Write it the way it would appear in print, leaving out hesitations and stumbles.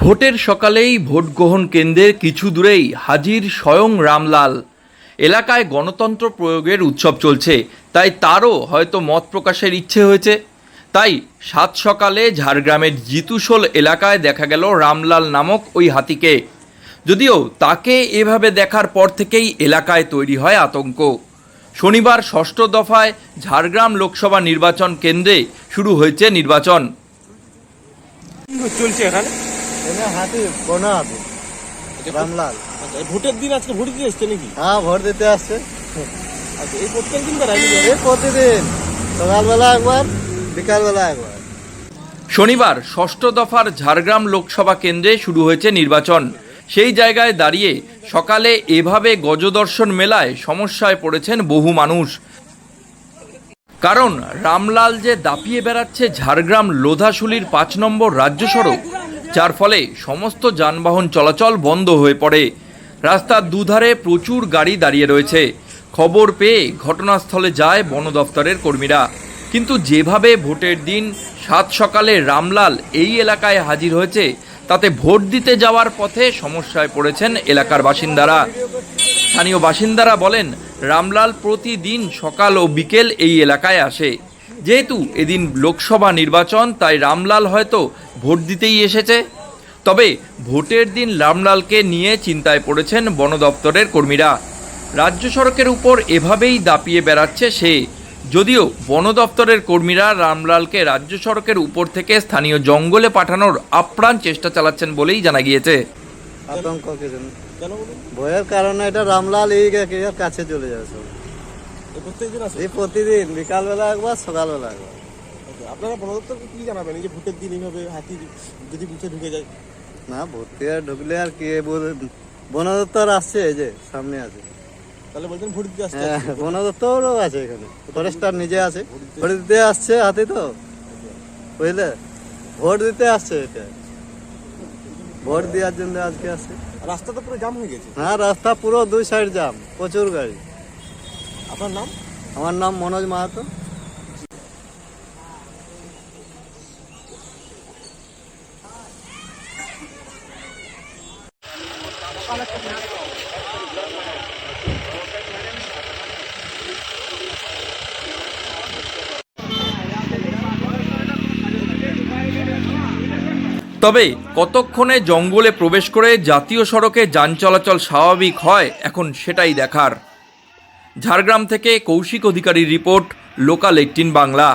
ভোটের সকালেই ভোট গ্রহণ কেন্দ্রের কিছু দূরেই হাজির স্বয়ং রামলাল। এলাকায় গণতন্ত্র প্রয়োগের উৎসব চলছে, তাই তারও হয়তো মত প্রকাশের ইচ্ছে হয়েছে। তাই সাত সকালে ঝাড়গ্রামের জিতুশোল এলাকায় দেখা গেল রামলাল নামক ওই হাতিকে। যদিও তাকে এভাবে দেখার পর থেকেই এলাকায় তৈরি হয় আতঙ্ক। শনিবার ষষ্ঠ দফায় ঝাড়গ্রাম লোকসভা নির্বাচন কেন্দ্রে শুরু হয়েছে নির্বাচন। চলছে এখানে হাতি কোনো হাতি রামলাল। ভোটের দিন আজকে ভোট দিতে এসছে নাকি? হ্যাঁ, ভোট দিতে আসছে। আচ্ছা, এই প্রত্যেক দিন এই প্রতিদিন সকালবেলা একবার, বিকালবেলা একবার। শনিবার ষষ্ঠ দফার ঝাড়গ্রাম লোকসভা কেন্দ্রে শুরু হয়েছে নির্বাচন। সেই জায়গায় দাঁড়িয়ে সকালে এভাবে গজদর্শন মেলায় সমস্যায় পড়েছেন বহু মানুষ। কারণ রামলাল যে দাপিয়ে বেড়াচ্ছে ঝাড়গ্রাম লোধাশুলির ৫ নম্বর রাজ্য সড়ক, যার ফলে সমস্ত যানবাহন চলাচল বন্ধ হয়ে পড়ে। রাস্তার দুধারে প্রচুর গাড়ি দাঁড়িয়ে রয়েছে। খবর পেয়ে ঘটনাস্থলে যায় বন দফতরের কর্মীরা। কিন্তু যেভাবে ভোটের দিন সাত সকালে রামলাল এই এলাকায় হাজির হয়েছে, তাতে ভোট দিতে যাওয়ার পথে সমস্যায় পড়েছেন এলাকার বাসিন্দারা। স্থানীয় বাসিন্দারা বলেন, রামলাল প্রতিদিন সকাল ও বিকেল এই এলাকায় আসে। যেহেতু এদিন লোকসভা নির্বাচন, তাই রামলাল হয়তো ভোট দিতেই এসেছে। তবে ভোটের দিন রামলালকে নিয়ে চিন্তায় পড়েছেন বন দপ্তরের কর্মীরা। রাজ্য সড়কের উপর এভাবেই দাপিয়ে বেড়াচ্ছে সে। যদিও বন দপ্তরের কর্মীরা রামলালকে রাজ্য সড়কের উপর থেকে স্থানীয় জঙ্গলে পাঠানোর আপ্রাণ চেষ্টা চালাচ্ছেন বলেই জানা গিয়েছে। আতঙ্ক কিছু নেই, ভয়ের কারণে এটা রামলাল এই কাছে চলে যাবে সব। এই প্রতিদিন বিকালবেলা একবার, সকালবেলা একবার। আপনারা বন দপ্তরকে কি জানাবেন এই যে ভোটের দিন এইভাবে হাতি যদি বুথে ঢুকে যায়? না, ভর্তি আর ঢুকলে আর কি বন দপ্তর আসছে, এই যে সামনে আছে। তাহলে বলছেন ভোট দিতে আসছে? হ্যাঁ, বন দপ্তরও আছে এখানে, ফরেস্টার নিজে আছে। ভোট দিতে আসছে হাতি, তো বুঝলে, ভোট দিতে আসছে। এটা ভোট দেওয়ার জন্য আজকে আসছে। রাস্তা তো পুরো জাম হয়ে গেছে। হ্যাঁ, রাস্তা পুরো দুই সাইড জাম, প্রচুর গাড়ি। আপনার নাম? আমার নাম মনোজ মাহাতো। তবে কতক্ষণে জঙ্গলে প্রবেশ করে জাতীয় সড়কে যান চলাচল স্বাভাবিক হয়, এখন সেটাই দেখার। ঝাড়গ্রাম থেকে কৌশিক অধিকারীর রিপোর্ট, লোকাল 18 বাংলা।